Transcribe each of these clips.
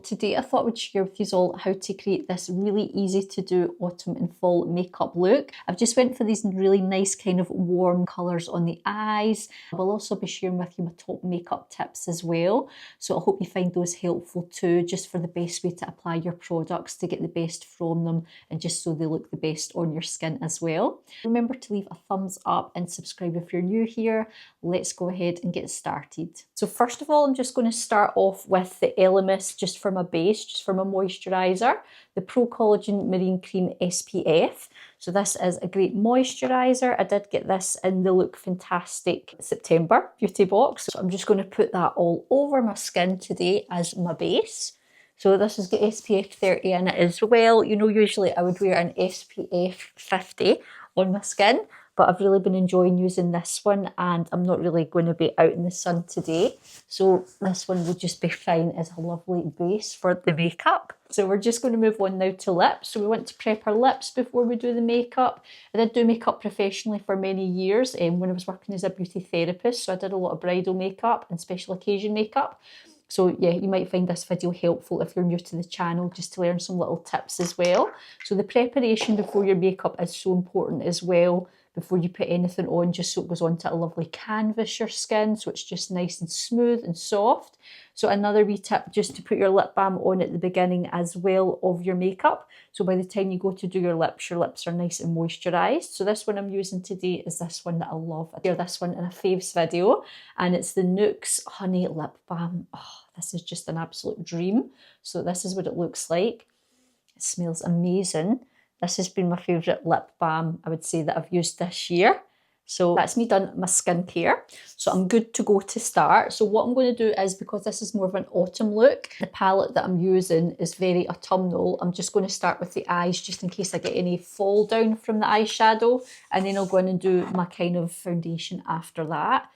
Today I thought I would share with you all how to create this really easy to do autumn and fall makeup look. I've just went for these really nice kind of warm colours on the eyes. I will also be sharing with you my top makeup tips as well. So I hope you find those helpful too, just for the best way to apply your products to get the best from them and just so they look the best on your skin as well. Remember to leave a thumbs up and subscribe if you're new here. Let's go ahead and get started. So first of all, I'm just going to start off with the Elemis just for my base, just for my moisturiser, the Pro Collagen Marine Cream SPF. So this is a great moisturiser. I did get this in the Look Fantastic September beauty box. So I'm just going to put that all over my skin today as my base. So this has got SPF 30 in it as well. You know, usually I would wear an SPF 50 on my skin, but I've really been enjoying using this one and I'm not really going to be out in the sun today. So this one would just be fine as a lovely base for the makeup. So we're just going to move on now to lips. So we want to prep our lips before we do the makeup. I did do makeup professionally for many years when I was working as a beauty therapist. So I did a lot of bridal makeup and special occasion makeup. So yeah, you might find this video helpful if you're new to the channel, just to learn some little tips as well. So the preparation before your makeup is so important as well, before you put anything on, just so it goes onto a lovely canvas, your skin, so it's just nice and smooth and soft. So another wee tip, just to put your lip balm on at the beginning as well of your makeup. So by the time you go to do your lips are nice and moisturised. So this one I'm using today is this one that I love. I share this one in a faves video, and it's the Nuxe Honey Lip Balm. Oh, this is just an absolute dream. So this is what it looks like. It smells amazing. This has been my favourite lip balm, I would say, that I've used this year. So that's me done my skincare. So I'm good to go to start. So what I'm going to do is, because this is more of an autumn look, the palette that I'm using is very autumnal. I'm just going to start with the eyes, just in case I get any fall down from the eyeshadow. And then I'll go in and do my kind of foundation after that.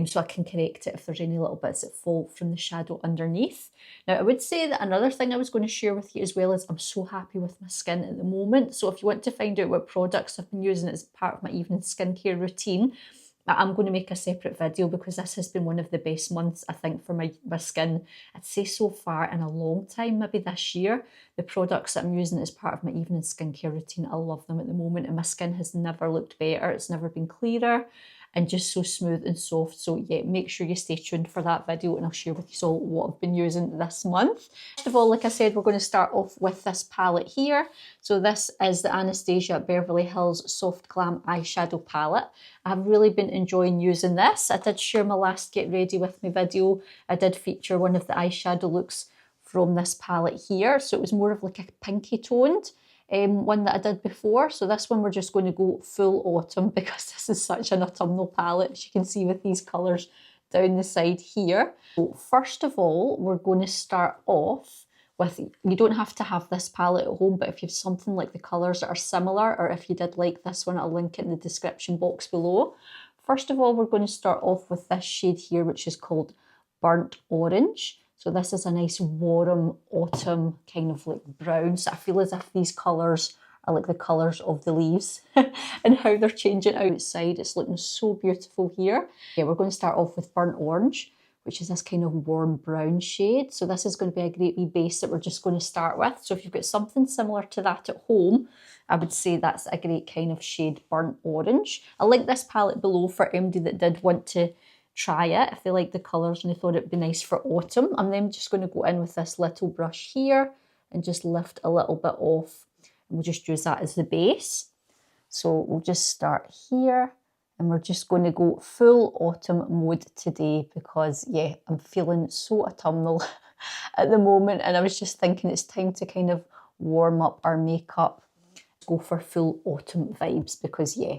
So I can correct it if there's any little bits that fall from the shadow underneath. Now, I would say that another thing I was going to share with you as well is I'm so happy with my skin at the moment. So if you want to find out what products I've been using as part of my evening skincare routine, I'm going to make a separate video, because this has been one of the best months, I think, for my skin, I'd say so far in a long time, maybe this year. The products that I'm using as part of my evening skincare routine, I love them at the moment, and my skin has never looked better. It's never been clearer and just so smooth and soft. So yeah, make sure you stay tuned for that video, and I'll share with you all what I've been using this month. First of all, like I said, we're going to start off with this palette here. So this is the Anastasia Beverly Hills Soft Glam Eyeshadow Palette. I've really been enjoying using this. I did share my last Get Ready With Me video. I did feature one of the eyeshadow looks from this palette here. So it was more of like a pinky toned one that I did before. So this one we're just going to go full autumn, because this is such an autumnal palette, as you can see with these colours down the side here. So first of all, we're going to start off with, you don't have to have this palette at home, but if you have something like the colours that are similar, or if you did like this one, I'll link it in the description box below. First of all, we're going to start off with this shade here, which is called Burnt Orange. So this is a nice warm autumn kind of like brown. So I feel as if these colours are like the colours of the leaves and how they're changing outside. It's looking so beautiful here. Yeah, we're going to start off with Burnt Orange, which is this kind of warm brown shade. So this is going to be a great wee base that we're just going to start with. So if you've got something similar to that at home, I would say that's a great kind of shade, Burnt Orange. I'll link this palette below for anybody that did want to try it if they like the colours and they thought it'd be nice for autumn. And then I'm just going to go in with this little brush here and just lift a little bit off, and we'll just use that as the base. So we'll just start here, and we're just going to go full autumn mode today, because yeah, I'm feeling so autumnal at the moment, and I was just thinking it's time to kind of warm up our makeup, go for full autumn vibes, because yeah,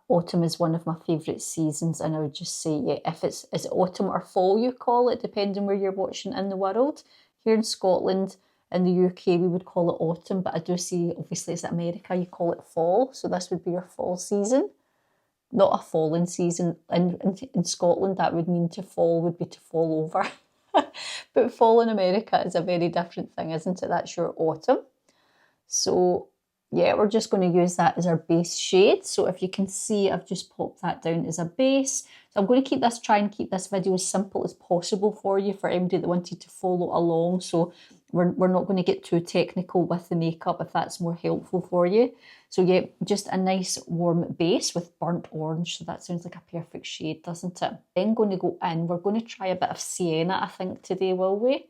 autumn is one of my favourite seasons. And I would just say, yeah, if is it autumn or fall you call it, depending where you're watching in the world. Here in Scotland, in the UK, we would call it autumn, but I do see, obviously it's America, you call it fall. So this would be your fall season, not a fallen season. In Scotland, that would mean to fall would be to fall over. But fall in America is a very different thing, isn't it? That's your autumn. So yeah, we're just going to use that as our base shade. So if you can see, I've just popped that down as a base. So I'm going to try and keep this video as simple as possible for you, for anybody that wanted to follow along. So we're not going to get too technical with the makeup if that's more helpful for you. So yeah, just a nice warm base with burnt orange. So that sounds like a perfect shade, doesn't it? Then going to go in, we're going to try a bit of sienna, I think, today, will we?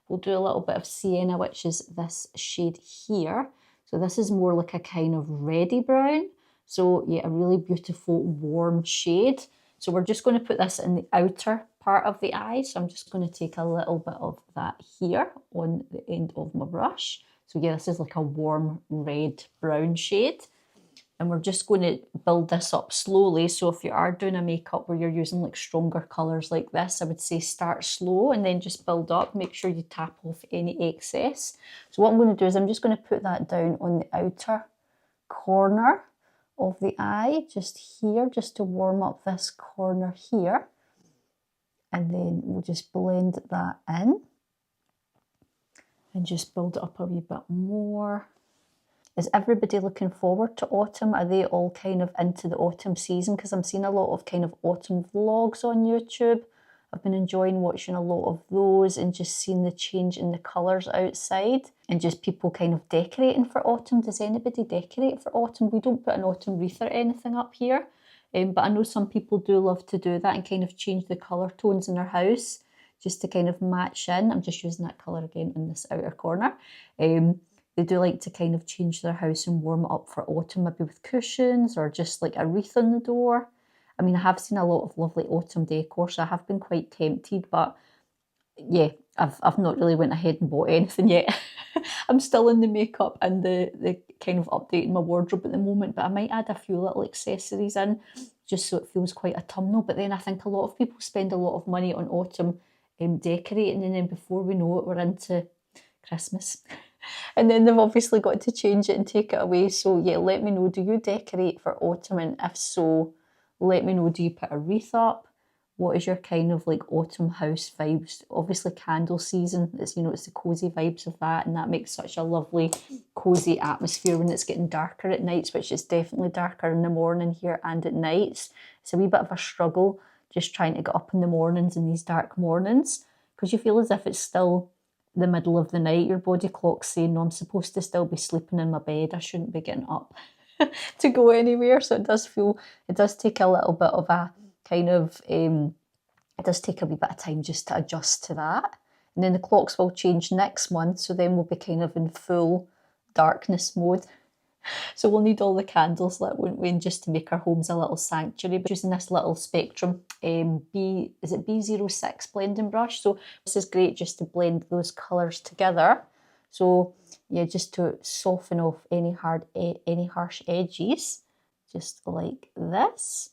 We'll do a little bit of sienna, which is this shade here. So this is more like a kind of reddy brown. So yeah, a really beautiful warm shade. So we're just going to put this in the outer part of the eye. So I'm just going to take a little bit of that here on the end of my brush. So yeah, this is like a warm red brown shade. And we're just going to build this up slowly. So if you are doing a makeup where you're using like stronger colours like this, I would say start slow and then just build up. Make sure you tap off any excess. So what I'm going to do is I'm just going to put that down on the outer corner of the eye, just here, just to warm up this corner here. And then we'll just blend that in and just build it up a wee bit more. Is everybody looking forward to autumn? Are they all kind of into the autumn season? Because I'm seeing a lot of kind of autumn vlogs on YouTube. I've been enjoying watching a lot of those and just seeing the change in the colours outside and just people kind of decorating for autumn. Does anybody decorate for autumn? We don't put an autumn wreath or anything up here, but I know some people do love to do that and kind of change the colour tones in their house just to kind of match in. I'm just using that colour again in this outer corner. They do like to kind of change their house and warm it up for autumn, maybe with cushions or just like a wreath on the door. I mean, I have seen a lot of lovely autumn decor, so I have been quite tempted, but yeah, I've not really went ahead and bought anything yet. I'm still in the makeup and the kind of updating my wardrobe at the moment, but I might add a few little accessories in just so it feels quite autumnal. But then I think a lot of people spend a lot of money on autumn decorating, and then before we know it, we're into Christmas. And then they've obviously got to change it and take it away. So yeah, let me know, do you decorate for autumn? And if so, let me know, do you put a wreath up? What is your kind of like autumn house vibes? Obviously candle season, it's, you know, it's the cosy vibes of that, and that makes such a lovely cosy atmosphere when it's getting darker at nights, which is definitely darker in the morning here and at nights. It's a wee bit of a struggle just trying to get up in the mornings in these dark mornings, because you feel as if it's still the middle of the night. Your body clock's saying, no, I'm supposed to still be sleeping in my bed, I shouldn't be getting up to go anywhere. So it does take a little bit of a kind of, it does take a wee bit of time just to adjust to that. And then the clocks will change next month, so then we'll be kind of in full darkness mode. So we'll need all the candles lit, won't we, and just to make our homes a little sanctuary. But using this little Spectrum B06 blending brush. So this is great just to blend those colours together. So yeah, just to soften off any harsh edges, just like this.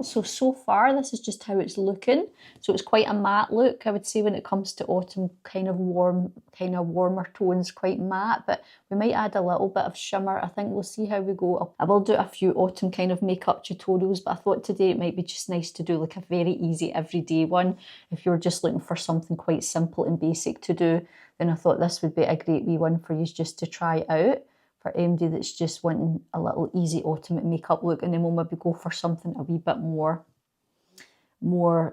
So far, this is just how it's looking. So it's quite a matte look, I would say, when it comes to autumn, kind of warmer tones, quite matte, but we might add a little bit of shimmer. I think we'll see how we go. I will do a few autumn kind of makeup tutorials, but I thought today it might be just nice to do like a very easy everyday one. If you're just looking for something quite simple and basic to do, then I thought this would be a great wee one for you just to try out. For anybody that's just wanting a little easy autumn makeup look, and then we'll maybe go for something a wee bit more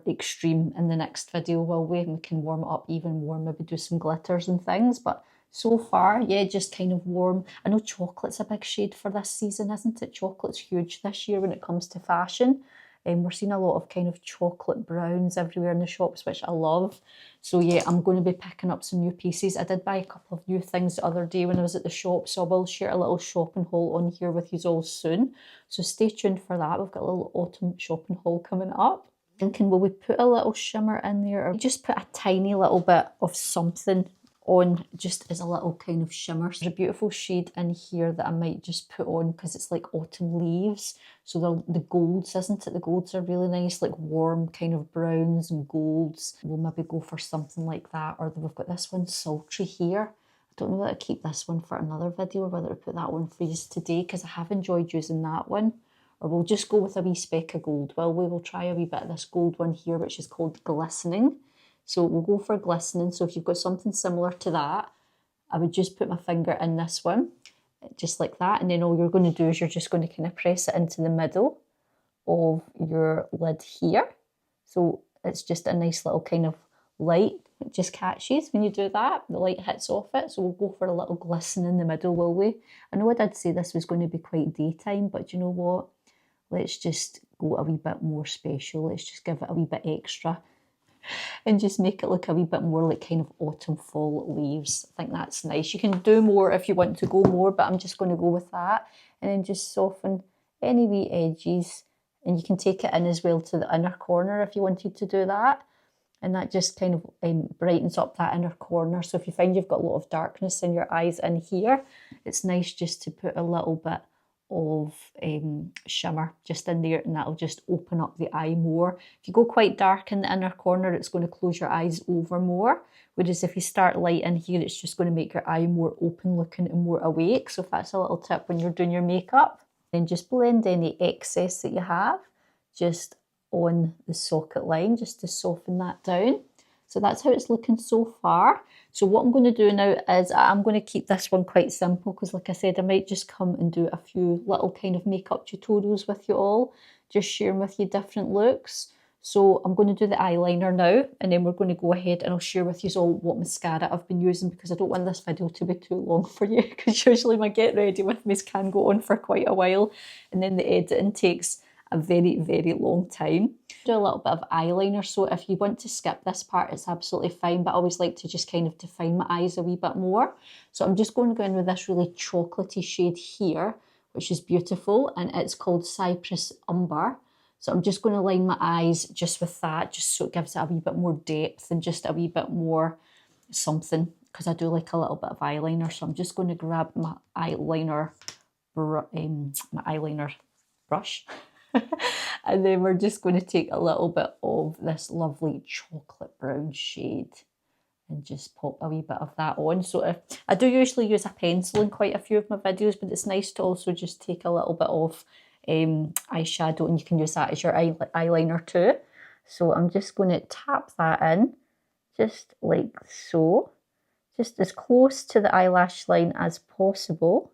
extreme in the next video, will we? And we can warm it up even more, maybe do some glitters and things. But so far, yeah, just kind of warm. I know chocolate's a big shade for this season, isn't it? Chocolate's huge this year when it comes to fashion. We're seeing a lot of kind of chocolate browns everywhere in the shops, which I love. So yeah, I'm going to be picking up some new pieces. I did buy a couple of new things the other day when I was at the shop, so I will share a little shopping haul on here with you all soon. So stay tuned for that. We've got a little autumn shopping haul coming up. Thinking, will we put a little shimmer in there, or just put a tiny little bit of something on just as a little kind of shimmer? There's a beautiful shade in here that I might just put on because it's like autumn leaves. So the golds, isn't it? The golds are really nice, like warm kind of browns and golds. We'll maybe go for something like that. Or we've got this one, sultry here. I don't know whether to keep this one for another video or whether to put that one for you today, because I have enjoyed using that one. Or we'll just go with a wee speck of gold. Well, we will try a wee bit of this gold one here, which is called Glistening. So we'll go for glistening. So if you've got something similar to that, I would just put my finger in this one, just like that. And then all you're going to do is you're just going to kind of press it into the middle of your lid here. So it's just a nice little kind of light it just catches when you do that. The light hits off it, so we'll go for a little glisten in the middle, will we? I know I did say this was going to be quite daytime, but you know what? Let's just go a wee bit more special. Let's just give it a wee bit extra and just make it look a wee bit more like kind of autumn fall leaves. I think that's nice. You can do more if you want to go more, but I'm just going to go with that. And then just soften any wee edges, and you can take it in as well to the inner corner if you wanted to do that. And that just kind of brightens up that inner corner. So if you find you've got a lot of darkness in your eyes in here, it's nice just to put a little bit of shimmer just in there, and that'll just open up the eye more. If you go quite dark in the inner corner, it's going to close your eyes over more, whereas if you start light in here, it's just going to make your eye more open looking and more awake. So if that's a little tip when you're doing your makeup, then just blend any excess that you have just on the socket line just to soften that down. So that's how it's looking so far. So what I'm going to do now is I'm going to keep this one quite simple, because like I said, I might just come and do a few little kind of makeup tutorials with you all, just sharing with you different looks. So I'm going to do the eyeliner now, and then we're going to go ahead and I'll share with you all what mascara I've been using, because I don't want this video to be too long for you, because usually my get ready with me can go on for quite a while, and then the editing takes a very, very long time. Do a little bit of eyeliner, so if you want to skip this part, it's absolutely fine, but I always like to just kind of define my eyes a wee bit more. So I'm just going to go in with this really chocolatey shade here, which is beautiful, and it's called Cypress Umber. So I'm just going to line my eyes just with that, just so it gives it a wee bit more depth and just a wee bit more something, because I do like a little bit of eyeliner. So I'm just going to grab my eyeliner brush. And then we're just going to take a little bit of this lovely chocolate brown shade and just pop a wee bit of that on. So I do usually use a pencil in quite a few of my videos, but it's nice to also just take a little bit of eyeshadow, and you can use that as your eyeliner too. So I'm just going to tap that in just like so, just as close to the eyelash line as possible,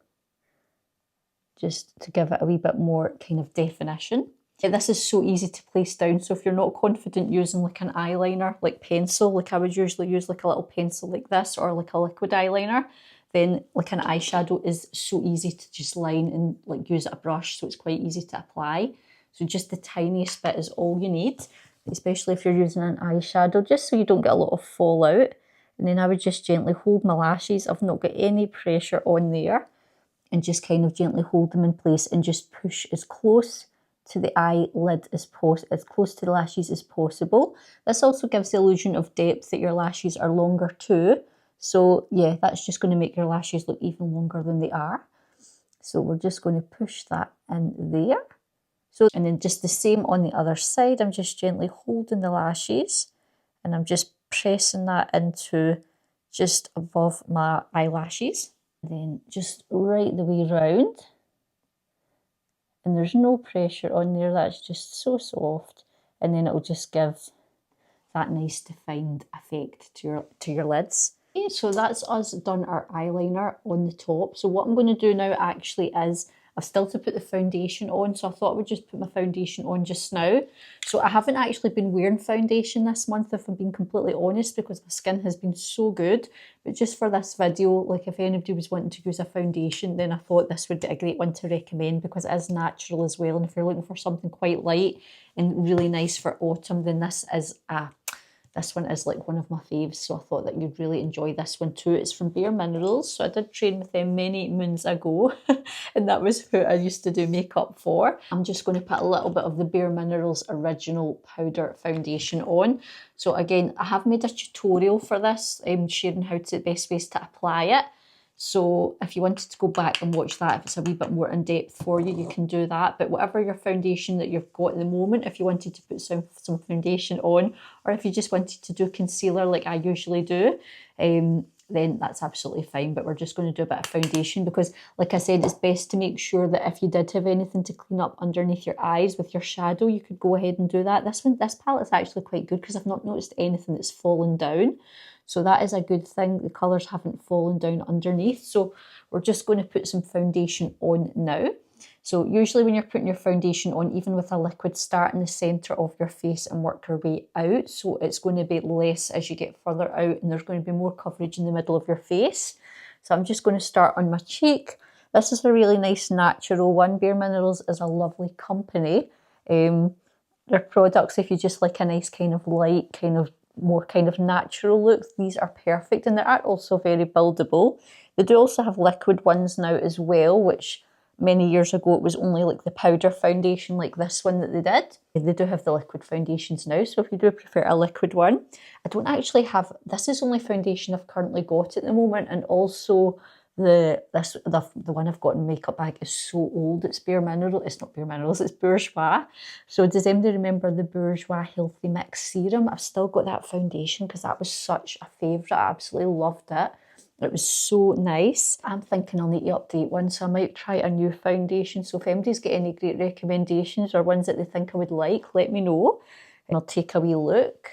just to give it a wee bit more kind of definition. Yeah, this is so easy to place down, so if you're not confident using like an eyeliner, like pencil, like I would usually use like a little pencil like this, or like a liquid eyeliner, then like an eyeshadow is so easy to just line and like use a brush, so it's quite easy to apply. So just the tiniest bit is all you need, especially if you're using an eyeshadow, just so you don't get a lot of fallout. And then I would just gently hold my lashes. I've not got any pressure on there, and just kind of gently hold them in place and just push as close to the eyelid as close to the lashes as possible. This also gives the illusion of depth, that your lashes are longer too. So yeah, that's just going to make your lashes look even longer than they are. So we're just going to push that in there. So, and then just the same on the other side, I'm just gently holding the lashes and I'm just pressing that into just above my eyelashes. Then just right the way round, and there's no pressure on there, that's just so soft, and then it'll just give that nice defined effect to your lids. Okay, so that's us done our eyeliner on the top. So what I'm going to do now actually is I've still to put the foundation on, so I thought I would just put my foundation on just now. So I haven't actually been wearing foundation this month, if I'm being completely honest, because my skin has been so good. But just for this video, like if anybody was wanting to use a foundation, then I thought this would be a great one to recommend, because it is natural as well. And if you're looking for something quite light and really nice for autumn, then this one is like one of my faves, so I thought that you'd really enjoy this one too. It's from Bare Minerals, so I did train with them many moons ago, and that was who I used to do makeup for. I'm just going to put a little bit of the Bare Minerals Original Powder Foundation on. So again, I have made a tutorial for this, sharing how to the best ways to apply it. So if you wanted to go back and watch that, if it's a wee bit more in depth for you, you can do that. But whatever your foundation that you've got at the moment, if you wanted to put some foundation on, or if you just wanted to do concealer like I usually do, then that's absolutely fine. But we're just going to do a bit of foundation, because like I said, it's best to make sure that if you did have anything to clean up underneath your eyes with your shadow, you could go ahead and do that. This palette is actually quite good, because I've not noticed anything that's fallen down. So that is a good thing. The colours haven't fallen down underneath. So we're just going to put some foundation on now. So usually when you're putting your foundation on, even with a liquid, start in the centre of your face and work your way out. So it's going to be less as you get further out, and there's going to be more coverage in the middle of your face. So I'm just going to start on my cheek. This is a really nice natural one. Bare Minerals is a lovely company. Their products, if you just like a nice kind of light, more natural look, these are perfect, and they are also very buildable. They do also have liquid ones now as well, which many years ago it was only like the powder foundation like this one that they did. They do have the liquid foundations now, so if you do prefer a liquid one. I don't actually have, this is only foundation I've currently got at the moment, and also the one I've got in makeup bag is so old. It's Bare Minerals. It's not Bare Minerals, it's Bourjois. So does anybody remember the Bourjois Healthy Mix Serum? I've still got that foundation because that was such a favourite. I absolutely loved it. It was so nice. I'm thinking I'll need to update one, so I might try a new foundation. So if anybody's got any great recommendations or ones that they think I would like, let me know and I'll take a wee look.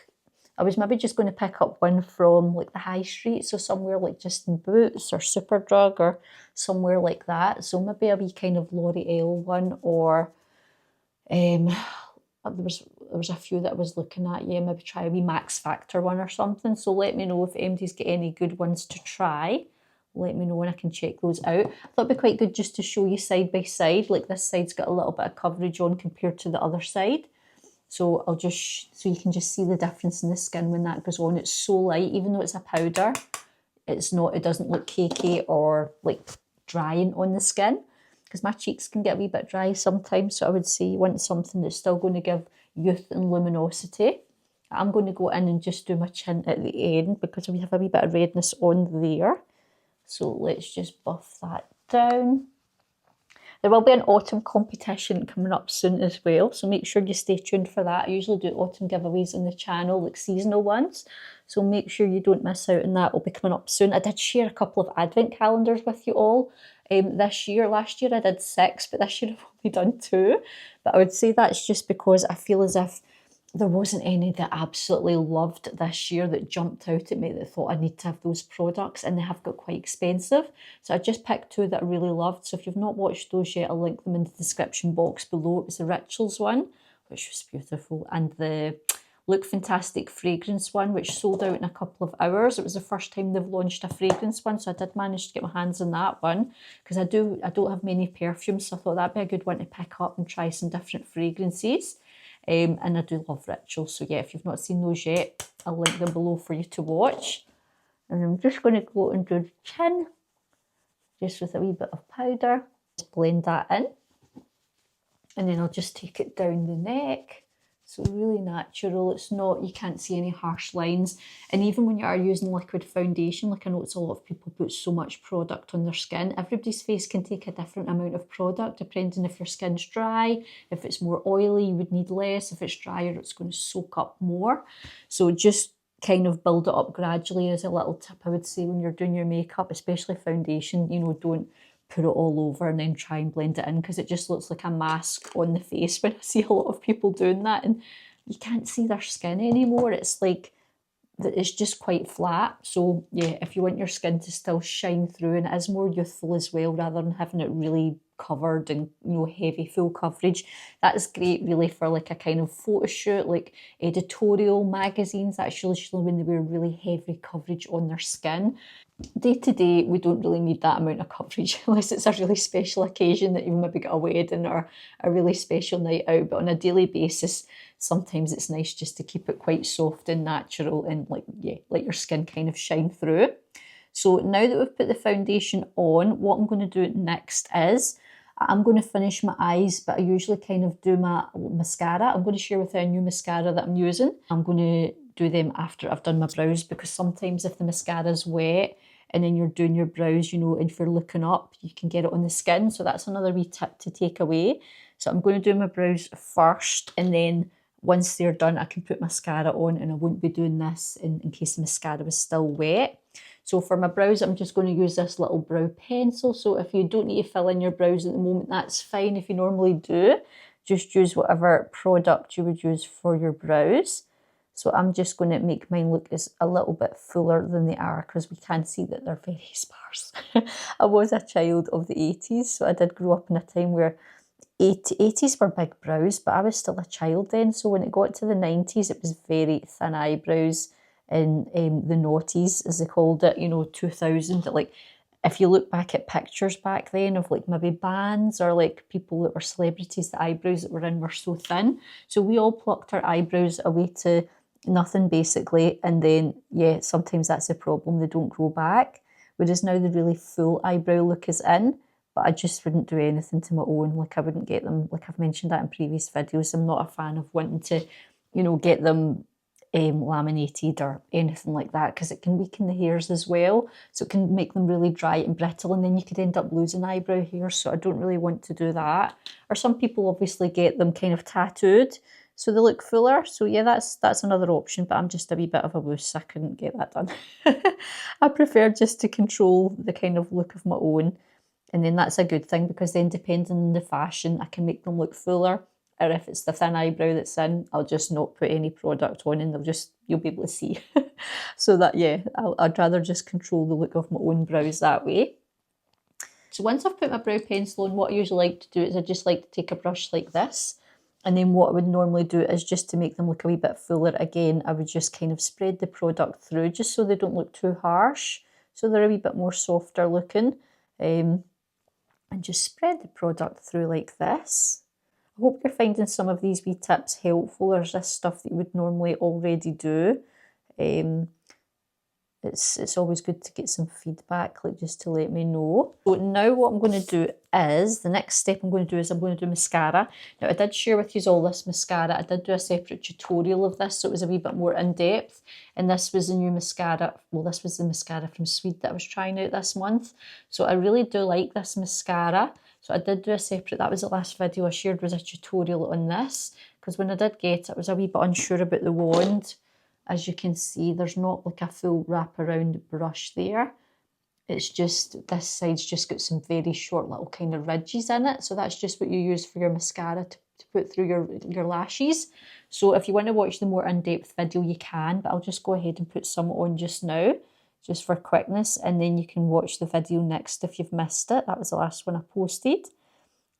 I was maybe just going to pick up one from like the high street, so somewhere like just in Boots or Superdrug or somewhere like that. So maybe a wee kind of L'Oreal one, or there was a few that I was looking at. Yeah, maybe try a wee Max Factor one or something. So let me know if anybody's got any good ones to try. Let me know and I can check those out. I thought it'd be quite good just to show you side by side. Like this side's got a little bit of coverage on compared to the other side. So I'll just, so you can just see the difference in the skin when that goes on. It's so light, even though it's a powder, it's not, it doesn't look cakey or like drying on the skin, because my cheeks can get a wee bit dry sometimes. So I would say you want something that's still going to give youth and luminosity. I'm going to go in and just do my chin at the end because we have a wee bit of redness on there. So let's just buff that down. There will be an autumn competition coming up soon as well, so make sure you stay tuned for that. I usually do autumn giveaways on the channel, like seasonal ones, so make sure you don't miss out on that. It will be coming up soon. I did share a couple of advent calendars with you all this year. Last year I did 6, but this year I've only done 2. But I would say that's just because I feel as if there wasn't any that I absolutely loved this year that jumped out at me that I thought I need to have those products, and they have got quite expensive. So I just picked 2 that I really loved. So if you've not watched those yet, I'll link them in the description box below. It was the Rituals one, which was beautiful, and the Look Fantastic fragrance one, which sold out in a couple of hours. It was the first time they've launched a fragrance one, so I did manage to get my hands on that one because I don't have many perfumes, so I thought that'd be a good one to pick up and try some different fragrances. And I do love Rituals, so yeah, if you've not seen those yet, I'll link them below for you to watch. And I'm just going to go and do the chin, just with a wee bit of powder. Just blend that in. And then I'll just take it down the neck. So really natural. It's not, you can't see any harsh lines. And even when you are using liquid foundation, like I notice a lot of people put so much product on their skin. Everybody's face can take a different amount of product depending if your skin's dry. If it's more oily, you would need less. If it's drier, it's going to soak up more. So just kind of build it up gradually as a little tip, I would say, when you're doing your makeup, especially foundation. You know, don't put it all over and then try and blend it in, because it just looks like a mask on the face when I see a lot of people doing that, and you can't see their skin anymore. It's like, it's just quite flat. So yeah, if you want your skin to still shine through, and it is more youthful as well, rather than having it really covered and, you know, heavy full coverage, that's great really for like a kind of photo shoot, like editorial magazines. That's usually when they wear really heavy coverage on their skin. Day to day, we don't really need that amount of coverage unless it's a really special occasion that you've maybe got a wedding or a really special night out. But on a daily basis, sometimes it's nice just to keep it quite soft and natural and like, yeah, let your skin kind of shine through. So now that we've put the foundation on, what I'm going to do next is I'm going to finish my eyes, but I usually kind of do my mascara. I'm going to share with you a new mascara that I'm using. I'm going to do them after I've done my brows, because sometimes if the mascara's wet and then you're doing your brows, you know, and if you're looking up, you can get it on the skin. So that's another wee tip to take away. So I'm going to do my brows first, and then once they're done, I can put mascara on, and I won't be doing this in case the mascara was still wet. So for my brows, I'm just going to use this little brow pencil. So if you don't need to fill in your brows at the moment, that's fine. If you normally do, just use whatever product you would use for your brows. So I'm just going to make mine look a little bit fuller than they are, because we can see that they're very sparse. I was a child of the 80s, so I did grow up in a time where 80s were big brows, but I was still a child then. So when it got to the 90s, it was very thin eyebrows. In the noughties, as they called it, 2000. Like, if you look back at pictures back then of like maybe bands or like people that were celebrities, the eyebrows that were in were so thin. So we all plucked our eyebrows away to nothing basically. And then, yeah, sometimes that's the problem. They don't grow back. Whereas now the really full eyebrow look is in. But I just wouldn't do anything to my own. Like, I wouldn't get them, like I've mentioned that in previous videos. I'm not a fan of wanting to, get them laminated or anything like that, because it can weaken the hairs as well, so it can make them really dry and brittle, and then you could end up losing eyebrow hair, so I don't really want to do that. Or some people obviously get them kind of tattooed so they look fuller, so yeah, that's another option, but I'm just a wee bit of a wuss, I couldn't get that done. I prefer just to control the kind of look of my own, and then that's a good thing, because then depending on the fashion I can make them look fuller. Or if it's the thin eyebrow that's in, I'll just not put any product on and you'll be able to see. So that, yeah, I'd rather just control the look of my own brows that way. So once I've put my brow pencil on, what I usually like to do is I just like to take a brush like this. And then what I would normally do is, just to make them look a wee bit fuller again, I would just kind of spread the product through just so they don't look too harsh. So they're a wee bit more softer looking. And just spread the product through like this. I hope you're finding some of these wee tips helpful. There's this stuff that you would normally already do. It's always good to get some feedback, like just to let me know. So now what I'm going to do is, the next step I'm going to do is I'm going to do mascara. Now I did share with you all this mascara. I did do a separate tutorial of this, so it was a wee bit more in depth. And this was the new mascara. Well, this was the mascara from Swede that I was trying out this month. So I really do like this mascara. So I did do a separate, that was the last video I shared, was a tutorial on this. Because when I did get it, I was a wee bit unsure about the wand. As you can see, there's not like a full wraparound brush there. It's just, this side's just got some very short little kind of ridges in it. So that's just what you use for your mascara to put through your lashes. So if you want to watch the more in-depth video, you can, but I'll just go ahead and put some on just now, just for quickness, and then you can watch the video next if you've missed it. That was the last one I posted.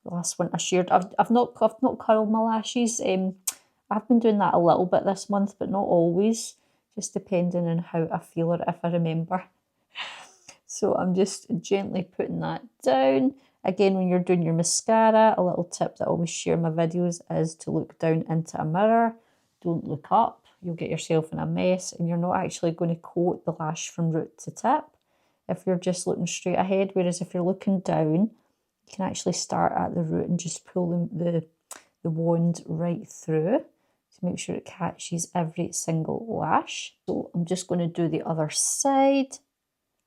The last one I shared. I've not curled my lashes. I've been doing that a little bit this month, but not always, just depending on how I feel or if I remember. So I'm just gently putting that down. Again, when you're doing your mascara, a little tip that I always share in my videos is to look down into a mirror. Don't look up. You'll get yourself in a mess, and you're not actually going to coat the lash from root to tip if you're just looking straight ahead. Whereas if you're looking down, you can actually start at the root and just pull the wand right through to make sure it catches every single lash. So I'm just going to do the other side.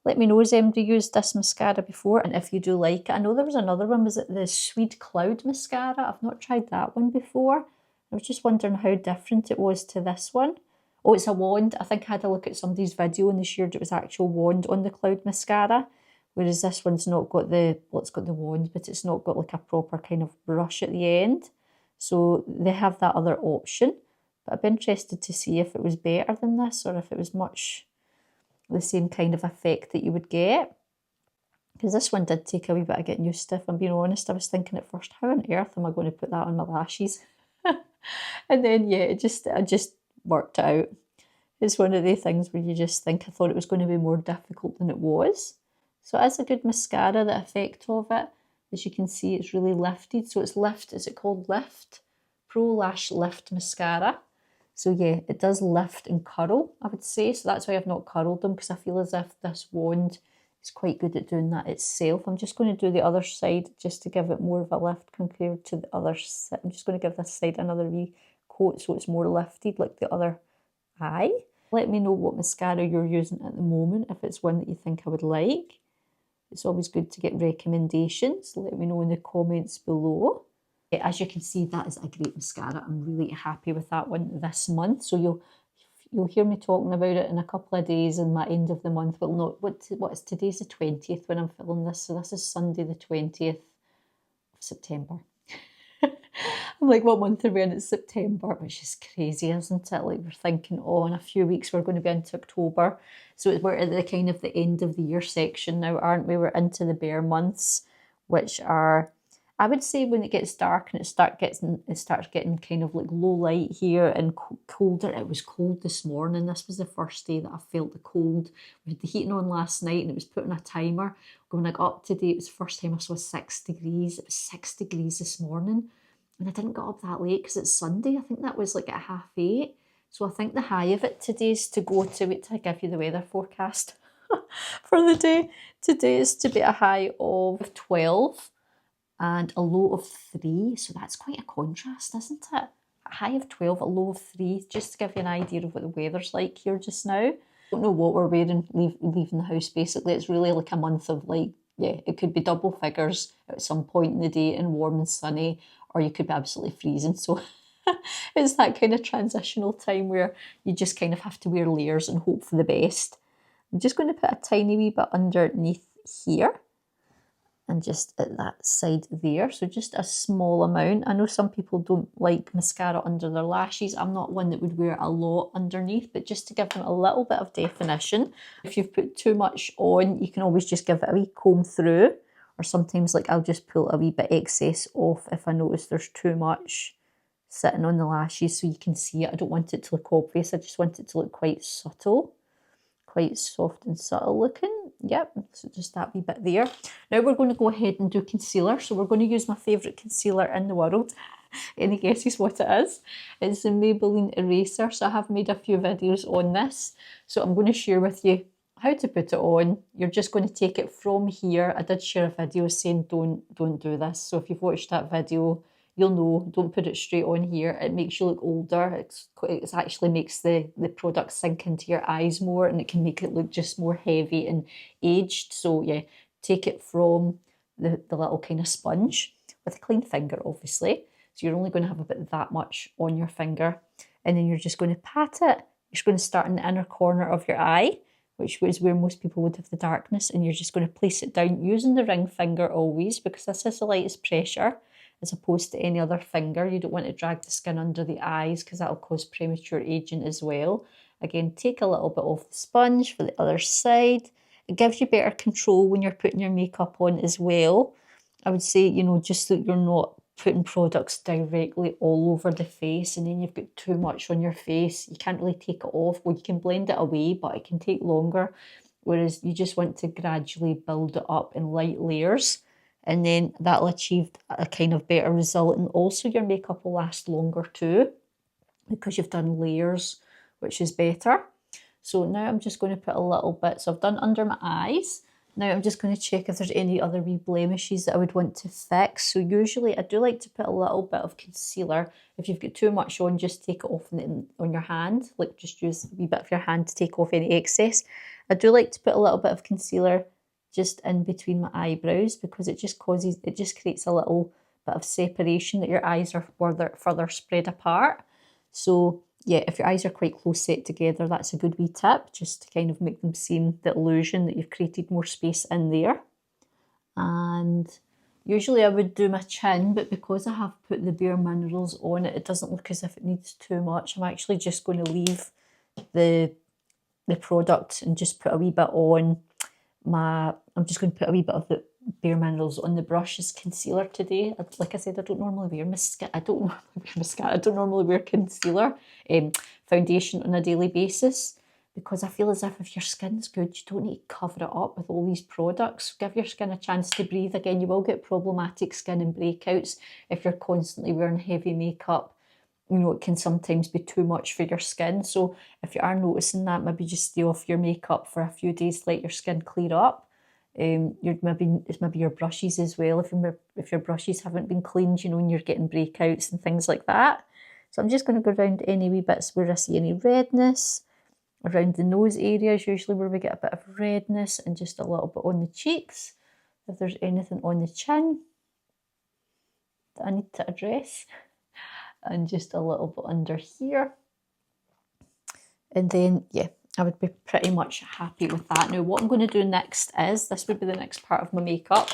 Let me know, has anybody used this mascara before? And if you do like it, I know there was another one, was it the Swede Cloud mascara? I've not tried that one before. I was just wondering how different it was to this one. Oh, it's a wand. I think I had a look at somebody's video and they shared it was actual wand on the Cloud mascara. Whereas this one's not got the, well, it's got the wand, but it's not got like a proper kind of brush at the end. So they have that other option. But I'd be interested to see if it was better than this, or if it was much the same kind of effect that you would get. Because this one did take a wee bit of getting used to, if I'm being honest. I was thinking at first, how on earth am I going to put that on my lashes? And then, yeah, I just worked it out. It's one of the things where you just think, I thought it was going to be more difficult than it was. So it is a good mascara. The effect of it, as you can see, it's really lifted. So it's Lift, is it called Lift? Pro Lash Lift Mascara. So yeah, it does lift and curl, I would say. So that's why I've not curled them, because I feel as if this wand is quite good at doing that itself. I'm just going to do the other side just to give it more of a lift compared to the other side. I'm just going to give this side another wee coat so it's more lifted like the other eye. Let me know what mascara you're using at the moment, if it's one that you think I would like. It's always good to get recommendations. Let me know in the comments below. As you can see, that is a great mascara. I'm really happy with that one this month. So you'll hear me talking about it in a couple of days, and my end of the month will not. What is today's the 20th when I'm filming this, so this is Sunday the 20th of September. I'm like, what month are we in? It's September, which is crazy, isn't it? Like, we're thinking, oh, in a few weeks we're going to be into October. So we're at the kind of the end of the year section now, aren't we? We're into the bare months, which are, I would say when it gets dark and it starts getting kind of like low light here and colder. It was cold this morning. This was the first day that I felt the cold. We had the heating on last night and it was put on a timer. When I got up today, it was the first time I saw 6 degrees. It was 6 degrees this morning. And I didn't get up that late because it's Sunday. I think that was like at 8:30. So I think the high of it today is to go to, wait till I give you the weather forecast for the day. Today is to be a high of 12 and a low of 3. So that's quite a contrast, isn't it? A high of 12, a low of 3, just to give you an idea of what the weather's like here just now. I don't know what we're wearing leaving the house basically. It's really like a month of like, yeah, it could be double figures at some point in the day and warm and sunny, or you could be absolutely freezing. So it's that kind of transitional time where you just kind of have to wear layers and hope for the best. I'm just going to put a tiny wee bit underneath here and just at that side there. So just a small amount. I know some people don't like mascara under their lashes. I'm not one that would wear a lot underneath, but just to give them a little bit of definition. If you've put too much on, you can always just give it a wee comb through, or sometimes like I'll just pull a wee bit excess off if I notice there's too much sitting on the lashes so you can see it. I don't want it to look obvious. I just want it to look quite subtle, quite soft and subtle looking. Yep, so just that wee bit there. Now we're going to go ahead and do concealer. So we're going to use my favourite concealer in the world. Any guesses what it is? It's the Maybelline Eraser. So I have made a few videos on this. So I'm going to share with you how to put it on. You're just going to take it from here. I did share a video saying don't do this. So if you've watched that video, you'll know, don't put it straight on here. It makes you look older. It actually makes the product sink into your eyes more, and it can make it look just more heavy and aged. So yeah, take it from the little kind of sponge with a clean finger, obviously. So you're only going to have about that much on your finger. And then you're just going to pat it. You're just going to start in the inner corner of your eye, which is where most people would have the darkness. And you're just going to place it down using the ring finger always, because this is the lightest pressure, as opposed to any other finger. You don't want to drag the skin under the eyes because that'll cause premature aging as well. Again, take a little bit off the sponge for the other side. It gives you better control when you're putting your makeup on as well. I would say, you know, just that you're not putting products directly all over the face and then you've got too much on your face. You can't really take it off. Well, you can blend it away, but it can take longer. Whereas you just want to gradually build it up in light layers. And then that'll achieve a kind of better result. And also your makeup will last longer too, because you've done layers, which is better. So now I'm just going to put a little bit. So I've done under my eyes. Now I'm just going to check if there's any other wee blemishes that I would want to fix. So usually I do like to put a little bit of concealer. If you've got too much on, just take it off on your hand. Like just use a wee bit of your hand to take off any excess. I do like to put a little bit of concealer just in between my eyebrows, because it just creates a little bit of separation that your eyes are further spread apart. So yeah, if your eyes are quite close set together, that's a good wee tip, just to kind of make them seem the illusion that you've created more space in there. And usually I would do my chin, but because I have put the Bare Minerals on it, it doesn't look as if it needs too much. I'm actually just going to leave the product and just put a wee bit on I'm just going to put a wee bit of the Bare Minerals on the brush as concealer today. Like I said, I don't normally wear mascara. I don't normally wear concealer, foundation on a daily basis, because I feel as if your skin's good, you don't need to cover it up with all these products. Give your skin a chance to breathe. Again, you will get problematic skin and breakouts if you're constantly wearing heavy makeup. You know, it can sometimes be too much for your skin. So if you are noticing that, maybe just stay off your makeup for a few days, let your skin clear up. It's maybe your brushes as well. If your brushes haven't been cleaned, you know, and you're getting breakouts and things like that. So I'm just going to go around any wee bits where I see any redness. Around the nose area is usually where we get a bit of redness, and just a little bit on the cheeks. If there's anything on the chin that I need to address. And just a little bit under here. And then, yeah, I would be pretty much happy with that. Now, what I'm going to do next is, this would be the next part of my makeup,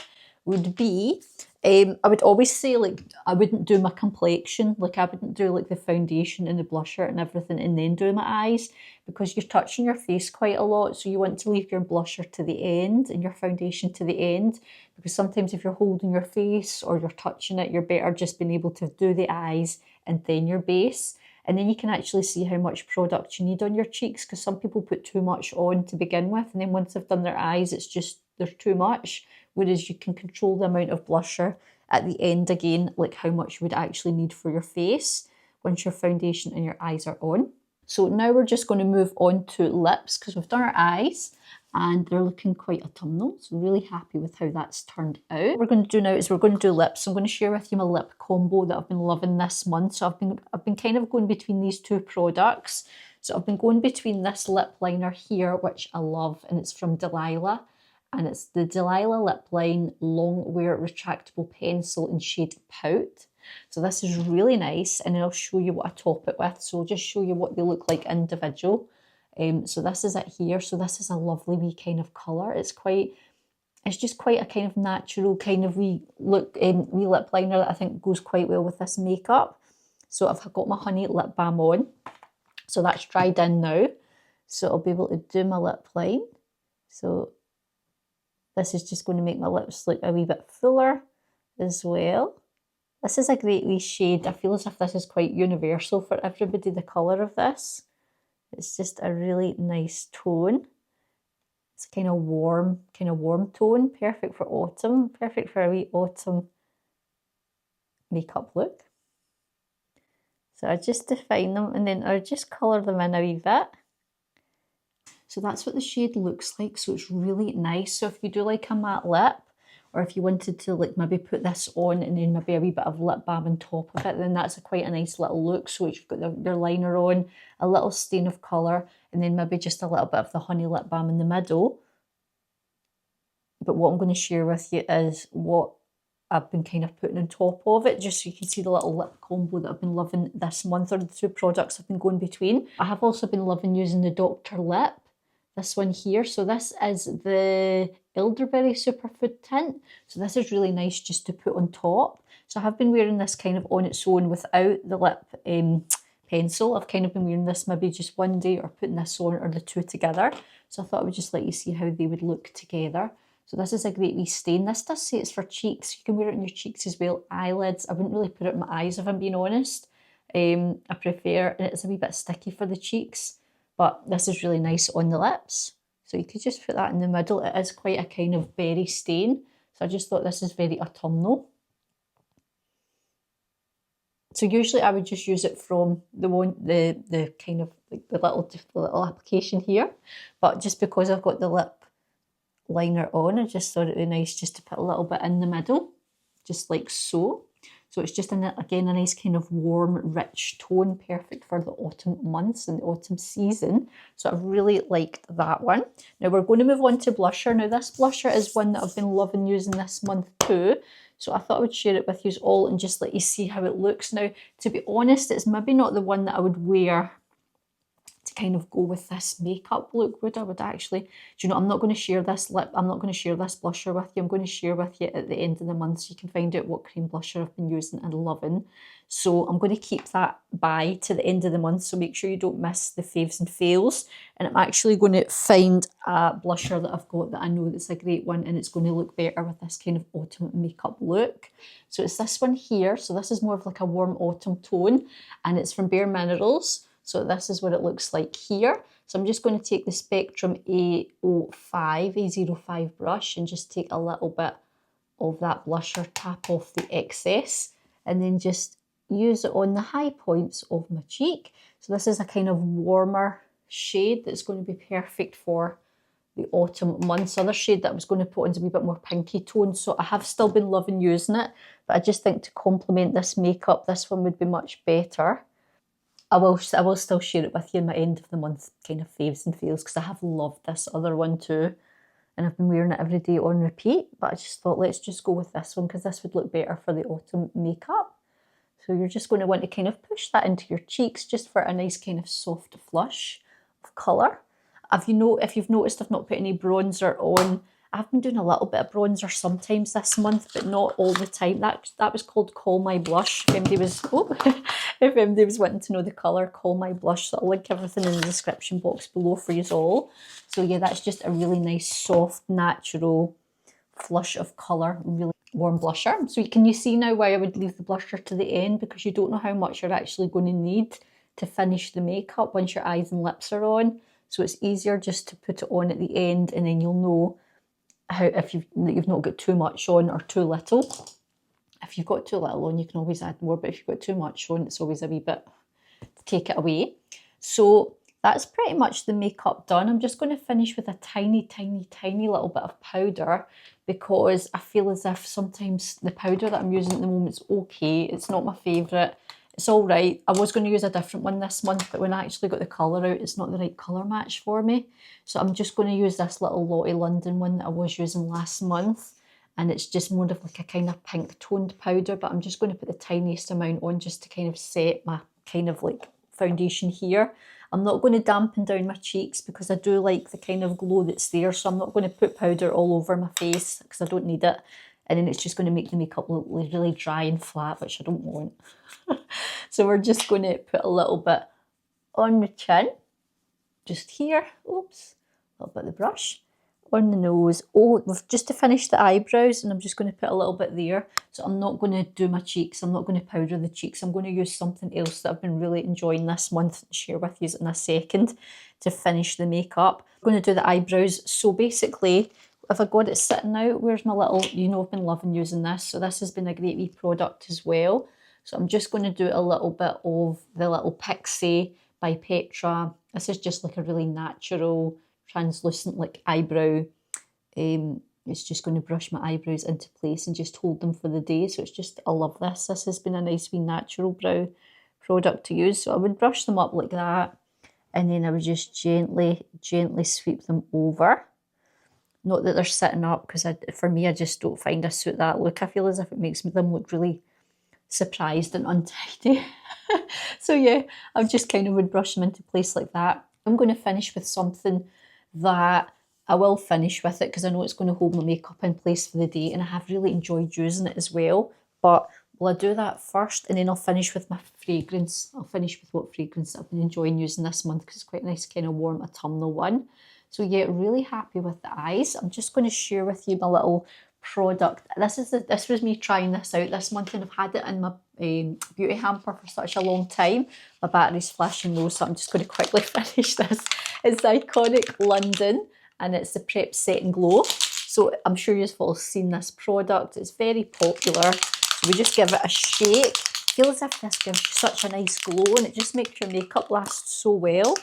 would be I would always say, like, I wouldn't do my complexion. Like, I wouldn't do like the foundation and the blusher and everything and then do my eyes, because you're touching your face quite a lot. So you want to leave your blusher to the end and your foundation to the end, because sometimes if you're holding your face or you're touching it, you're better just being able to do the eyes and then your base. And then you can actually see how much product you need on your cheeks, because some people put too much on to begin with, and then once they've done their eyes, it's just, there's too much. Whereas you can control the amount of blusher at the end again, like how much you would actually need for your face once your foundation and your eyes are on. So now we're just going to move on to lips, because we've done our eyes and they're looking quite autumnal. So really happy with how that's turned out. What we're going to do now is we're going to do lips. I'm going to share with you my lip combo that I've been loving this month. So I've been kind of going between these two products. So I've been going between this lip liner here, which I love, and it's from Delilah. And it's the Delilah Lip Line Long Wear Retractable Pencil in shade Pout. So this is really nice, and then I'll show you what I top it with. So I'll just show you what they look like individual. So this is it here. So this is a lovely wee kind of colour. It's just quite a kind of natural kind of wee look, wee lip liner that I think goes quite well with this makeup. So I've got my Honey lip balm on. So that's dried in now. So I'll be able to do my lip line. So this is just going to make my lips look a wee bit fuller as well. This is a great wee shade. I feel as if this is quite universal for everybody, the colour of this. It's just a really nice tone. It's kind of warm tone. Perfect for autumn. Perfect for a wee autumn makeup look. So I just define them and then I just colour them in a wee bit. So that's what the shade looks like. So it's really nice. So if you do like a matte lip, or if you wanted to like maybe put this on and then maybe a wee bit of lip balm on top of it, then that's quite a nice little look. So you've got your liner on, a little stain of colour, and then maybe just a little bit of the Honey lip balm in the middle. But what I'm going to share with you is what I've been kind of putting on top of it, just so you can see the little lip combo that I've been loving this month, or the two products I've been going between. I have also been loving using the Dr. Lip. This one here, so this is the Elderberry Superfood Tint. So this is really nice just to put on top. So I have been wearing this kind of on its own without the lip pencil. I've kind of been wearing this maybe just one day, or putting this on, or the two together. So I thought I would just let you see how they would look together. So this is a great wee stain. This does say it's for cheeks. You can wear it on your cheeks as well. Eyelids. I wouldn't really put it in my eyes if I'm being honest. I prefer, and it's a wee bit sticky for the cheeks. But this is really nice on the lips. So you could just put that in the middle. It is quite a kind of berry stain. So I just thought this is very autumnal. So usually I would just use it from the kind of like the little application here. But just because I've got the lip liner on, I just thought it would be nice just to put a little bit in the middle, just like so. So it's just, again, a nice kind of warm, rich tone, perfect for the autumn months and the autumn season. So I've really liked that one. Now we're going to move on to blusher. Now this blusher is one that I've been loving using this month too. So I thought I would share it with you all and just let you see how it looks. Now, to be honest, it's maybe not the one that I would wear to kind of go with this makeup look, would I? Would actually, do you know, I'm not going to share this blusher with you. I'm going to share with you at the end of the month so you can find out what cream blusher I've been using and loving. So I'm going to keep that by to the end of the month, so make sure you don't miss the faves and fails. And I'm actually going to find a blusher that I've got that I know that's a great one, and it's going to look better with this kind of autumn makeup look. So it's this one here. So this is more of like a warm autumn tone, and it's from Bare Minerals. So this is what it looks like here. So I'm just going to take the Spectrum A05 brush and just take a little bit of that blusher, tap off the excess, and then just use it on the high points of my cheek. So this is a kind of warmer shade that's going to be perfect for the autumn months. Other shade that I was going to put on is a wee bit more pinky tone. So I have still been loving using it, but I just think to complement this makeup, this one would be much better. I will still share it with you in my end of the month kind of faves and fails, because I have loved this other one too, and I've been wearing it every day on repeat. But I just thought, let's just go with this one because this would look better for the autumn makeup. So you're just going to want to kind of push that into your cheeks just for a nice kind of soft flush of colour. If you've noticed, I've not put any bronzer on I've been doing a little bit of bronzer sometimes this month, but not all the time. That was called Call My Blush. If anybody was, if anybody was wanting to know the colour, Call My Blush. So I'll link everything in the description box below for you all. So yeah, that's just a really nice, soft, natural flush of colour, really warm blusher. So can you see now why I would leave the blusher to the end? Because you don't know how much you're actually going to need to finish the makeup once your eyes and lips are on. So it's easier just to put it on at the end, and then you'll know how, if you've not got too much on or too little. If you've got too little on, you can always add more, but if you've got too much on, it's always a wee bit to take it away. So that's pretty much the makeup done. I'm just going to finish with a tiny, tiny, tiny little bit of powder, because I feel as if sometimes the powder that I'm using at the moment is okay. It's not my favourite. It's all right. I was going to use a different one this month, but when I actually got the colour out, it's not the right colour match for me. So I'm just going to use this little Lottie London one that I was using last month. And it's just more of like a kind of pink toned powder, but I'm just going to put the tiniest amount on just to kind of set my kind of like foundation here. I'm not going to dampen down my cheeks because I do like the kind of glow that's there. So I'm not going to put powder all over my face because I don't need it. And then it's just going to make the makeup look really dry and flat, which I don't want. So we're just going to put a little bit on the chin, just here. Oops, a little bit of the brush. On the nose. Oh, just to finish the eyebrows, and I'm just going to put a little bit there. So I'm not going to do my cheeks. I'm not going to powder the cheeks. I'm going to use something else that I've been really enjoying this month and share with you in a second to finish the makeup. I'm going to do the eyebrows. So basically, if I got it sitting out, where's my little, you know, I've been loving using this. So this has been a great wee product as well. So I'm just going to do a little bit of the little Pixie by Petra. This is just like a really natural, translucent like eyebrow. It's just going to brush my eyebrows into place and just hold them for the day. So it's just, I love this. This has been a nice wee natural brow product to use. So I would brush them up like that, and then I would just gently sweep them over. Not that they're sitting up, because for me, I just don't find I suit that look. I feel as if it makes them look really surprised and untidy. So yeah, I just kind of would brush them into place like that. I'm going to finish with something that I will finish with it because I know it's going to hold my makeup in place for the day, and I have really enjoyed using it as well. But will I do that first, and then I'll finish with my fragrance. I'll finish with what fragrance I've been enjoying using this month, because it's quite a nice kind of warm autumnal one. So yeah, really happy with the eyes. I'm just going to share with you my little product. This was me trying this out this month, and I've had it in my beauty hamper for such a long time. My battery's flashing low, so I'm just going to quickly finish this. It's the Iconic London, and it's the Prep Set and Glow. So I'm sure you've all seen this product. It's very popular. So we just give it a shake. I feel as if this gives you such a nice glow, and it just makes your makeup last so well.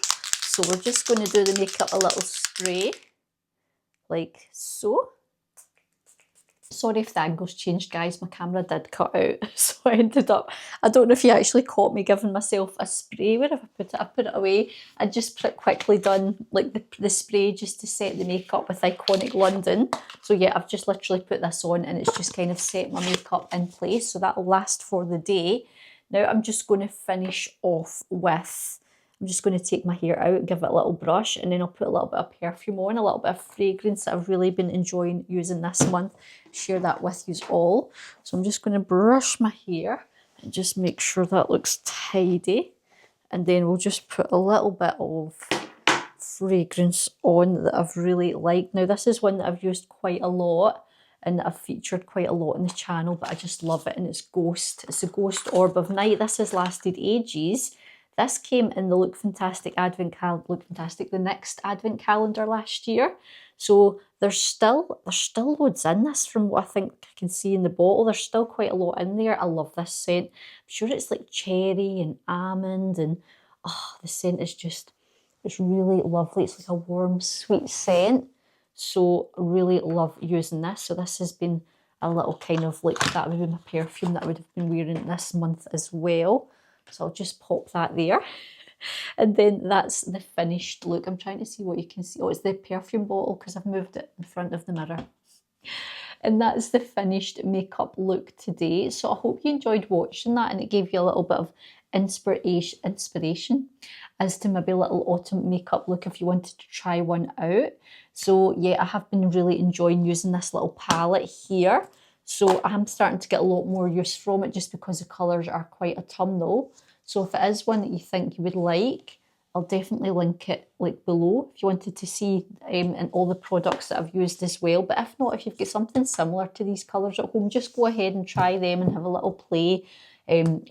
So we're just going to do the makeup a little spray, like so. Sorry if the angle's changed, guys. My camera did cut out, so I ended up, I don't know if you actually caught me giving myself a spray. Where have I put it? I put it away. I just quickly done like the spray just to set the makeup with Iconic London. So yeah, I've just literally put this on, and it's just kind of set my makeup in place, so that'll last for the day. Now I'm just going to finish off with, I'm just going to take my hair out, give it a little brush, and then I'll put a little bit of perfume on, a little bit of fragrance that I've really been enjoying using this month. Share that with you all. So I'm just going to brush my hair and just make sure that looks tidy. And then we'll just put a little bit of fragrance on that I've really liked. Now this is one that I've used quite a lot and that I've featured quite a lot on the channel, but I just love it, and it's Ghost. It's the Ghost Orb of Night. This has lasted ages. This came in the Look Fantastic the next advent calendar last year. So there's still loads in this from what I think I can see in the bottle. There's still quite a lot in there. I love this scent. I'm sure it's like cherry and almond, and the scent is just, it's really lovely. It's like a warm, sweet scent. So I really love using this. So this has been a little kind of like, that would be my perfume that I would have been wearing this month as well. So I'll just pop that there. And then that's the finished look. I'm trying to see what you can see. Oh, it's the perfume bottle because I've moved it in front of the mirror. And that's the finished makeup look today. So I hope you enjoyed watching that, and it gave you a little bit of inspiration as to maybe a little autumn makeup look if you wanted to try one out. So yeah, I have been really enjoying using this little palette here. So I'm starting to get a lot more use from it just because the colours are quite autumnal. So if it is one that you think you would like, I'll definitely link it like below if you wanted to see and all the products that I've used as well. But if not, if you've got something similar to these colours at home, just go ahead and try them and have a little play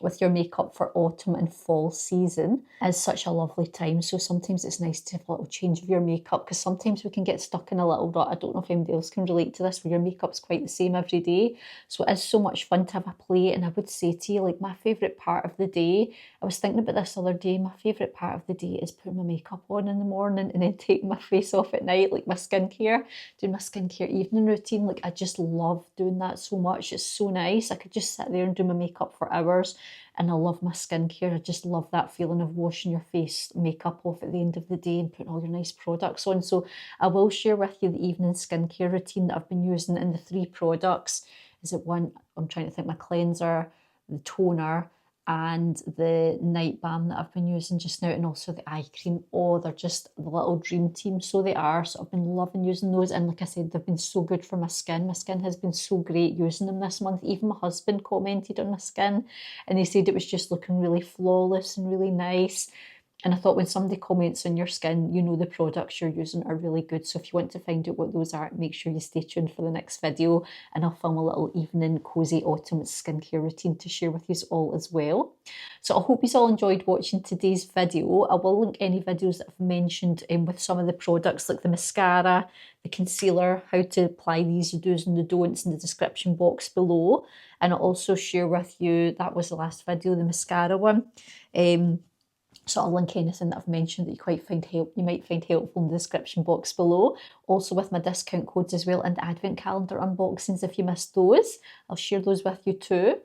with your makeup for autumn and fall season. It's such a lovely time, so sometimes it's nice to have a little change of your makeup because sometimes we can get stuck in a little rut. I don't know if anybody else can relate to this where your makeup's quite the same every day. So it is so much fun to have a play, and I would say to you, like, my favourite part of the day, I was thinking about this the other day, my favourite part of the day is putting my makeup on in the morning and then taking my face off at night, like my skincare, doing my skincare evening routine. Like, I just love doing that so much. It's so nice. I could just sit there and do my makeup for hours. And I love my skincare. I just love that feeling of washing your face makeup off at the end of the day and putting all your nice products on. So I will share with you the evening skincare routine that I've been using in the 3 products. Is it one? I'm trying to think. My cleanser, the toner, and the night balm that I've been using just now, and also the eye cream. Oh, they're just the little dream team, so they are. So I've been loving using those, and like I said, they've been so good for my skin. My skin has been so great using them this month. Even my husband commented on my skin and he said it was just looking really flawless and really nice. And I thought, when somebody comments on your skin, you know the products you're using are really good. So if you want to find out what those are, make sure you stay tuned for the next video, and I'll film a little evening cozy autumn skincare routine to share with you all as well. So I hope you all enjoyed watching today's video. I will link any videos that I've mentioned with some of the products, like the mascara, the concealer, how to apply these, the do's and the don'ts, in the description box below. And I'll also share with you, that was the last video, the mascara one. So I'll link anything that I've mentioned that you might find helpful in the description box below. Also with my discount codes as well, and the advent calendar unboxings if you missed those. I'll share those with you too.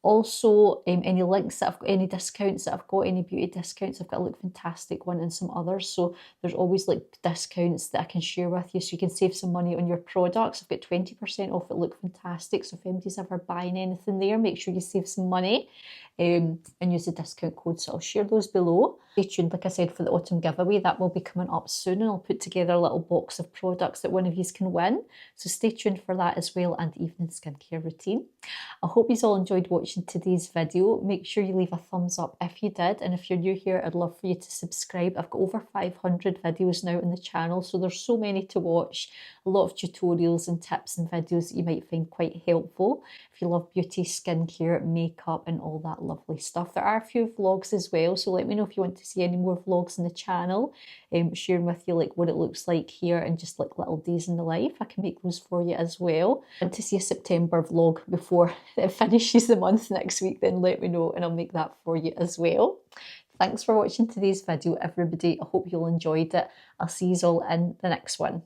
Also, any links that I've got, any discounts that I've got, any beauty discounts, I've got a Look Fantastic one and some others. So there's always like discounts that I can share with you so you can save some money on your products. I've got 20% off at Look Fantastic. So if anybody's ever buying anything there, make sure you save some money and use the discount code. So I'll share those below. Stay tuned, like I said, for the autumn giveaway. That will be coming up soon, and I'll put together a little box of products that one of you can win. So stay tuned for that as well, and the evening skincare routine. I hope you all enjoyed watching today's video. Make sure you leave a thumbs up if you did, and if you're new here, I'd love for you to subscribe. I've got over 500 videos now on the channel, so there's so many to watch. A lot of tutorials and tips and videos that you might find quite helpful if you love beauty, skincare, makeup and all that lovely stuff. There are a few vlogs as well, so let me know if you want to see any more vlogs on the channel, sharing with you like what it looks like here and just like little days in the life. I can make those for you as well. If you want to see a September vlog before it finishes the month next week, then let me know and I'll make that for you as well. Thanks for watching today's video, everybody. I hope you all enjoyed it. I'll see you all in the next one.